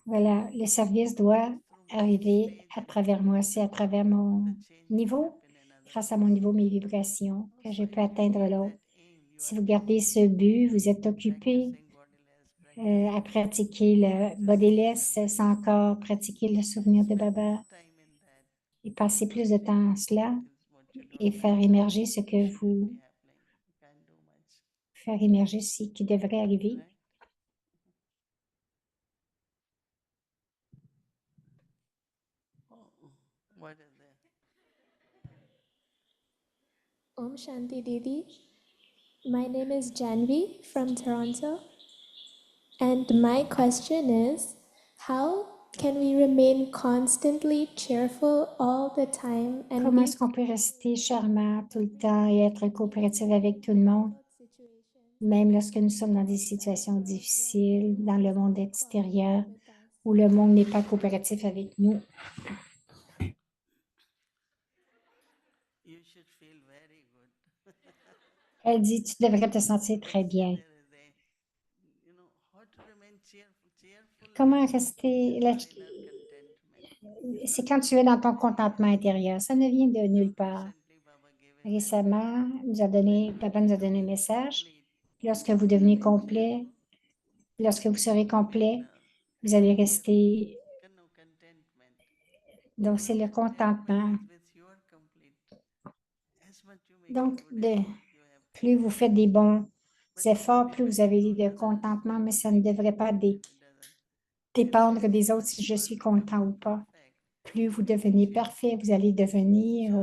voilà, le service doit arriver à travers moi. C'est à travers mon niveau, grâce à mon niveau, mes vibrations, que je peux atteindre l'autre. Si vous gardez ce but, vous êtes occupé à pratiquer le bodiless sans corps, pratiquer le souvenir de Baba et passer plus de temps à cela et faire émerger ce que vous faire émerger ce qui devrait arriver. What is that? Om Shanti Didi. My name is Janvi from Toronto. And my question is, how can we remain constantly cheerful all the time and Comment be est-ce qu'on peut rester charmant tout le temps et être coopératif avec tout le monde, même lorsque nous sommes dans des situations difficiles, dans le monde extérieur, où le monde n'est pas coopératif avec nous? You should feel very good. Elle dit, tu devrais te sentir très bien. How to remain cheerful Comment rester... inner contentment. C'est quand tu es dans ton contentement intérieur. Ça ne vient de nulle part. Recently, Baba gave a Récemment, Papa nous a donné un message. Lorsque vous devenez complet, lorsque vous serez complet, vous allez rester. contentment. Donc, c'est le contentement. With your complete, as much you make Donc, good effort, you have plus vous faites des bons efforts, plus vous avez de contentement, mais ça ne devrait pas dépendre des autres si je suis content ou pas. Plus vous devenez parfait, vous allez devenir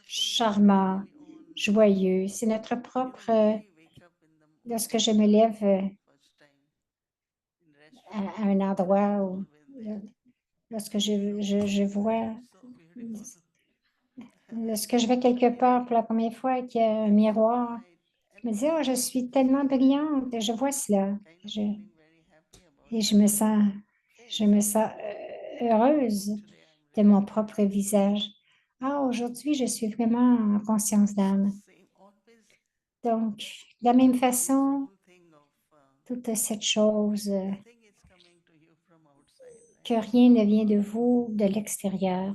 charmant, joyeux. C'est notre propre... lorsque je me lève à un endroit où... lorsque je vois... lorsque je vais quelque part pour la première fois et qu'il y a un miroir, je me dis, oh, je suis tellement brillante, je vois cela. Et je me sens heureuse de mon propre visage. Ah, aujourd'hui, je suis vraiment en conscience d'âme. Donc, de la même façon, toute cette chose, que rien ne vient de vous, de l'extérieur.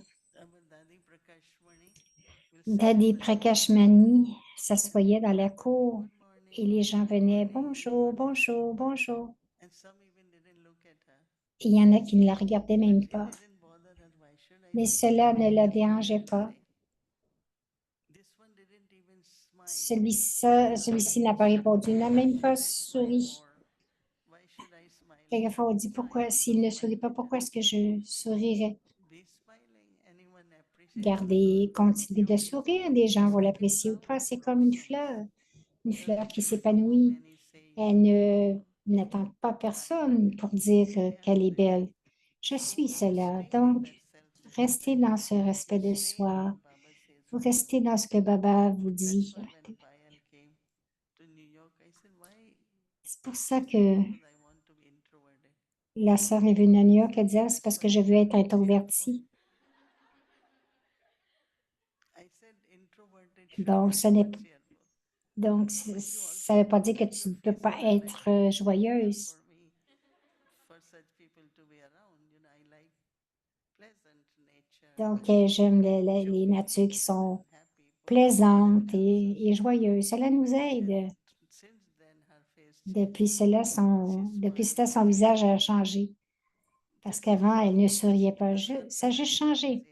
Dadi Prakashmani s'assoyait dans la cour et les gens venaient, bonjour, bonjour, bonjour. Et il y en a qui ne la regardaient même pas. Mais cela ne la dérangeait pas. Celui-ci n'a pas répondu, n'a même pas souri. Quelquefois, on dit, pourquoi, s'il ne sourit pas, pourquoi est-ce que je sourirais? Gardez, continuez de sourire, les gens vont l'apprécier ou pas. C'est comme une fleur qui s'épanouit. Elle n'attend pas personne pour dire qu'elle est belle. Je suis cela. Donc, restez dans ce respect de soi. Vous restez dans ce que Baba vous dit. C'est pour ça que la sœur est venue à New York. Elle disait, ah, c'est parce que je veux être introvertie. Donc, ça ne veut pas dire que tu ne peux pas être joyeuse. Donc, j'aime les natures qui sont plaisantes et joyeuses. Cela nous aide. Depuis cela, son visage a changé. Parce qu'avant, elle ne souriait pas. Ça a juste changé.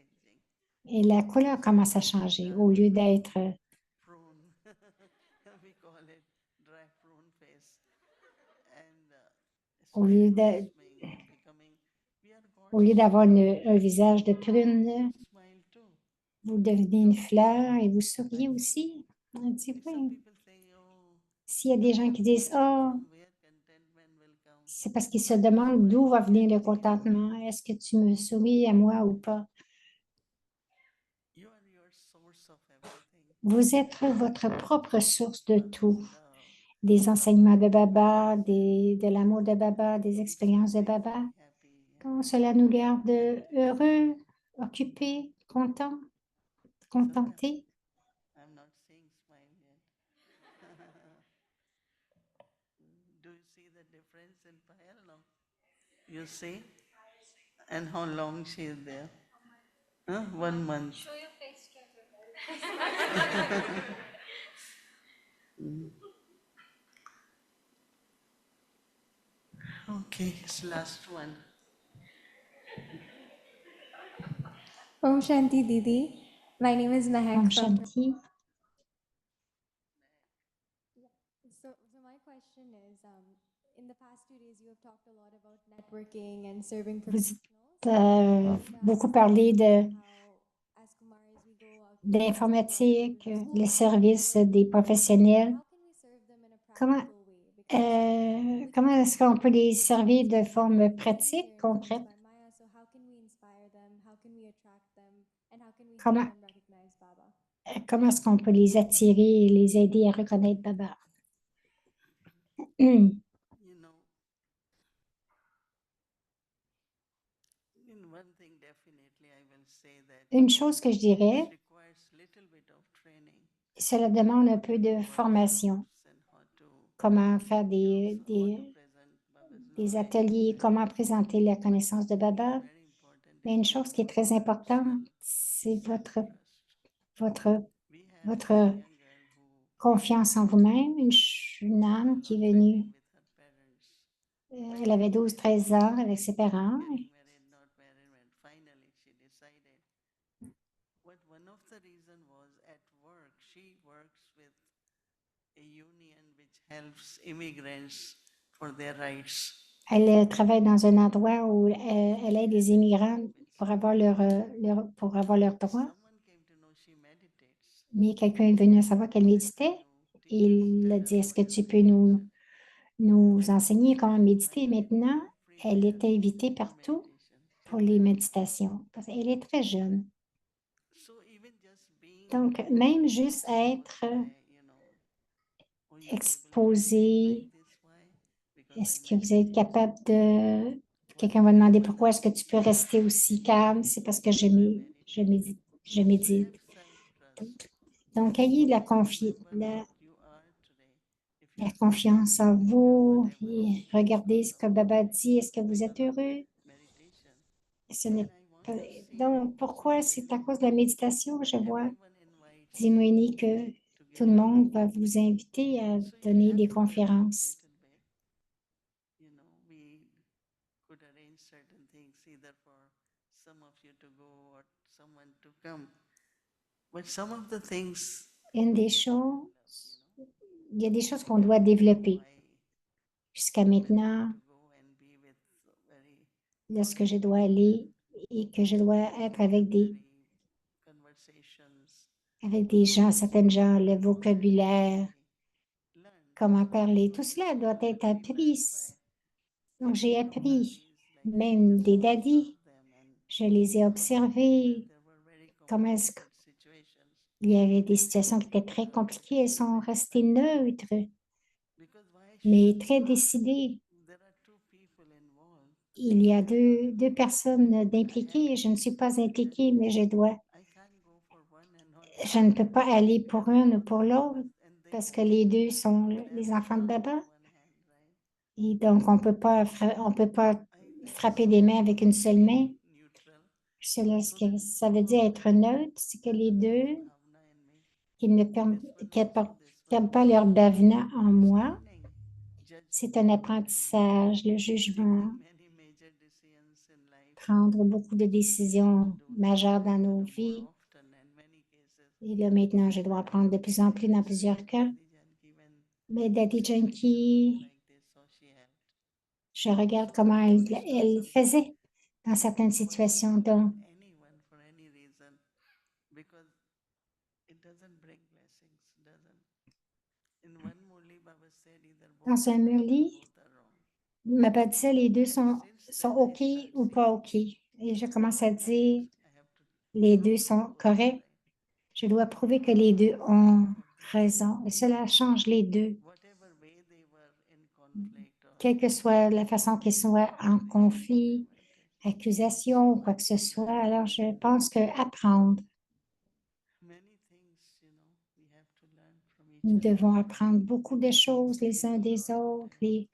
Et la couleur commence à changer. Au lieu d'être au lieu de- au lieu d'avoir un visage de prune, vous devenez une fleur et vous souriez aussi. On dit oui. S'il y a des gens qui disent, oh, c'est parce qu'ils se demandent d'où va venir le contentement. Est-ce que tu me souris à moi ou pas? Vous êtes votre propre source de tout. Des enseignements de Baba, de l'amour de Baba, des expériences de Baba. Quand cela nous garde heureux, occupés, contents, contentés. You see? And how long she is there? 1 month. Show your face to everyone. Okay, it's last one. Om Shanti Didi. My name is Mehak Om from. Shanti. So my question is, in the past 2 days, you have talked a lot about networking and serving Vous professionals. beaucoup parlé How, as Kumaris, we go out d'informatique, les services des professionnels. how can we serve them in a practical way? Because Comment est-ce qu'on peut les servir de forme they're pratique, influenced concrète? by Maya, so how can we inspire them? How can we attract them? And how can we Comment, help them recognize Baba? comment est-ce qu'on peut les attirer et les aider à reconnaître Baba? You know, in one thing definitely I will say that Une chose que je dirais, it requires little bit of training. cela demande un peu de formation. And how to Comment faire present Baba's des ateliers, comment présenter la connaissance de Baba. very important. Mais une chose qui est très importante, c'est votre We have votre a young girl who confiance en vous-même. Une âme qui est venue, with her parents, elle avait 12-13 ans avec ses parents. getting married, not married, and finally she decided. But one of the reason was at work, she works with a union which helps immigrants for their rights. Elle travaille dans un endroit où elle aide des immigrants pour avoir pour avoir leurs droits. Someone came to know she meditates. Mais quelqu'un est venu savoir qu'elle méditait. Et il a dit, est-ce que tu peux nous enseigner comment méditer? Maintenant, elle est invitée partout pour les méditations parce qu'elle est très jeune. So even just being Donc, même juste être exposé, est-ce que vous êtes capable de... Quelqu'un va demander pourquoi est-ce que tu peux rester aussi calme? C'est parce que je médite. Donc, ayez la confiance en vous et regardez ce que Baba dit. Est-ce que vous êtes heureux? Ce n'est pas... Donc, pourquoi? C'est à cause de la méditation. Je vois, Dimoni, que tout le monde va vous inviter à donner des conférences. you know, we could arrange certain things either for some of you to go or someone to come. But some of the things Une des choses, il y a des choses qu'on doit développer. Jusqu'à maintenant, go and be with very lorsque je dois aller et que je dois être avec conversations, gens, certaines gens, le all vocabulaire, I learned. comment So that's parler, why tout cela doit être very appris. well Donc, by j'ai any of daddies, appris, like I même just des observed daddies, them and je les ai saw that observés, there were very comment est-ce complicated situations. qu'il y avait des They situations qui remained étaient très calm, compliquées, elles sont very restées silent. neutres, Because why mais should très décidées. there are two people involved? Il y a Together, deux personnes I d'impliquées. Je ne agree suis with pas you that impliquée, mais I can't go for one and not je the ne other. peux pas aller pour Because une ou both pour are l'autre Babas and they parce que both les deux sont clap les the enfants de palm Baba. of one hand, right? Et donc, on peut pas I think frapper so. des mains avec une seule main. Being neutral, Ce so that que ça veut dire both être neutre, c'est que les doesn't lose deux, bhavna in me. qu'ils ne This one also, this one perdent pas also. leur bhavna en moi. Understanding, C'est un judgment, apprentissage, le and jugement, taking many major decisions in life, prendre beaucoup de which we have to décisions do now. majeures We dans have to nos do more vies. often in many cases. Et là, maintenant, je dois apprendre de plus en plus dans I see plusieurs cas. Daddy Janki when Mais Daddy situation was Junkie, like this, how she helped. je regarde So comment it's not elle something faisait dans you certaines can situations. personalize Donc, on anyone for any reason because it doesn't bring blessings, doesn't. In one Murli, Baba said either both dans un are right or Murli, both are wrong. ma disait les deux And since sont then, I OK start ou pas seeing OK. Et je commence à both are dire right. I have to les deux prove that sont both are corrects. right. Je dois prouver que les deux So ont both are there. raison. Et cela change les deux. Whatever way they were in conflict or Quelle que soit la façon qu'ils soient en accusation, conflit, whatever it is. accusation ou So I quoi que ce think soit. Alors, je pense que apprendre, many things, we have to learn from each nous other. devons apprendre beaucoup de choses les uns Skills des or autres, whatever.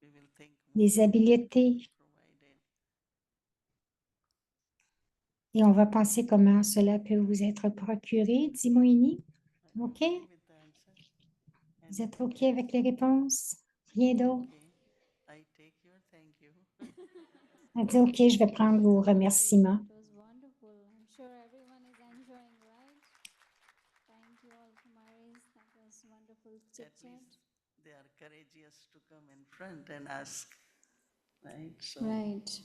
We will think more les habiletés. provided. Et on va penser comment cela peut vous être procuré, dit Moïni. Are you OK? okay with the answer? Vous êtes Anything OK else? avec les réponses? Rien d'autre? Okay. I take your thank you. Elle dit OK, je vais prendre vos remerciements. It was wonderful. I'm sure everyone is enjoying, right? Thank you all, Kumaris. That was wonderful chit At chat. least they are courageous to come in front and ask. Right? So Right.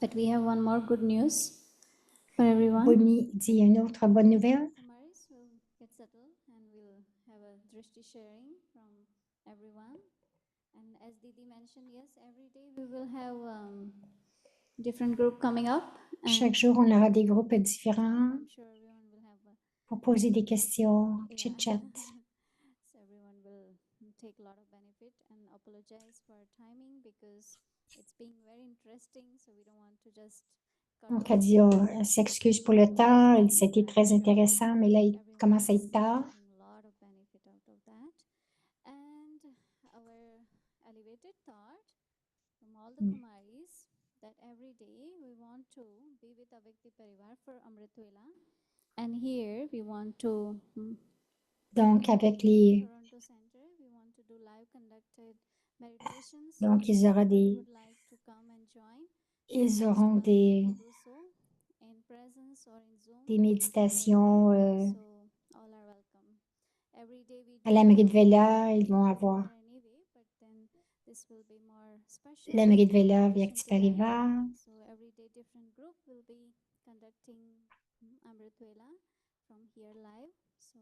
But we have one more good news for everyone. Bonnie dit une autre bonne nouvelle. Kumaris will get settled and we'll have a drishti sharing from everyone. And as Didi mentioned, yes, every day we will have different group coming up. And Chaque jour, on aura des groupes différents I'm sure everyone will have a pour poser des questions, yeah. chit-chat. So everyone will take a lot of benefit and apologize for our timing because it's being very interesting. So we don't want to just cut Donc, off. elle dit, elle s'excuse pour le temps. C'était très intéressant, mais là, il Everyone commence à is être tard. taking a lot of benefit out of that. And our elevated thought from all the Kumaris that every day we want to be with Avyakti Parivar for Amritvela. And here we want to Donc, avec les... Toronto Center, we want to do live conducted meditations. Donc, ils auront Anybody would like to come and join, ils most auront welcome to do so in presence or in Zoom. des méditations So all are welcome. Every day we à do l'Amrit have Vela. Ils vont avoir anyway, but then this will be more special. l'Amrit Vela, in addition Vyakti to that. Parivar. So every day different group will be conducting Amritvela from here live. So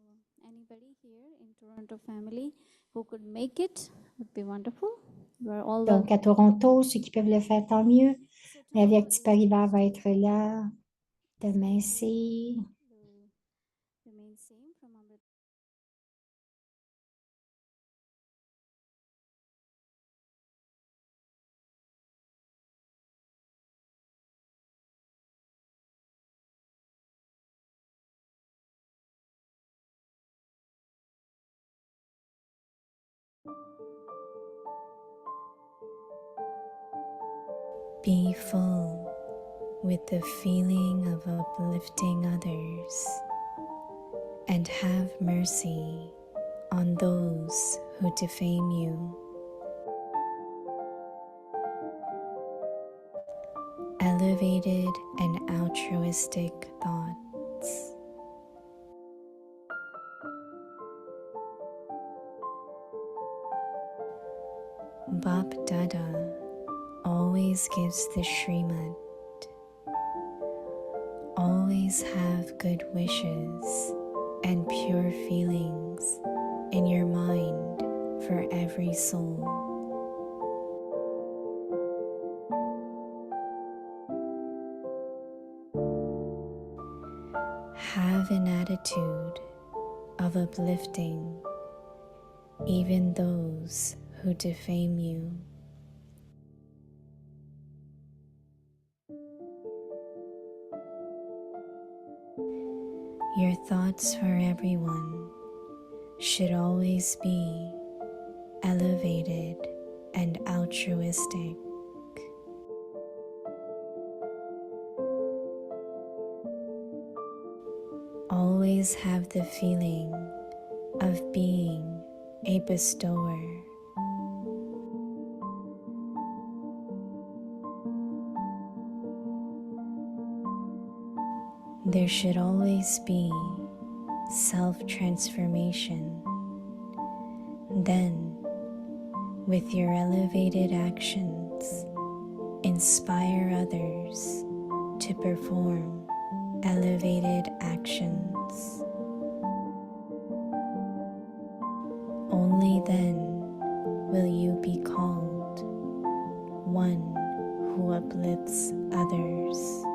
anybody here in Toronto family who could make it would be wonderful. You are all Donc, à Toronto, ceux qui peuvent le faire, tant mieux. So La tomorrow Vyakti is Parivar va Tuesday. être là. Demain, Schedule c'est... will remain same from Amrit. Be full with the feeling of uplifting others and have mercy on those who defame you. Elevated and altruistic thoughts. Bap Dada always always gives the Srimad. Always have good wishes and pure feelings in your mind for every soul. Have an attitude of uplifting even those who defame you. Your thoughts for everyone should always be elevated and altruistic. Always have the feeling of being a bestower. There should always be self-transformation. Then, with your elevated actions, inspire others to perform elevated actions. Only then will you be called one who uplifts others.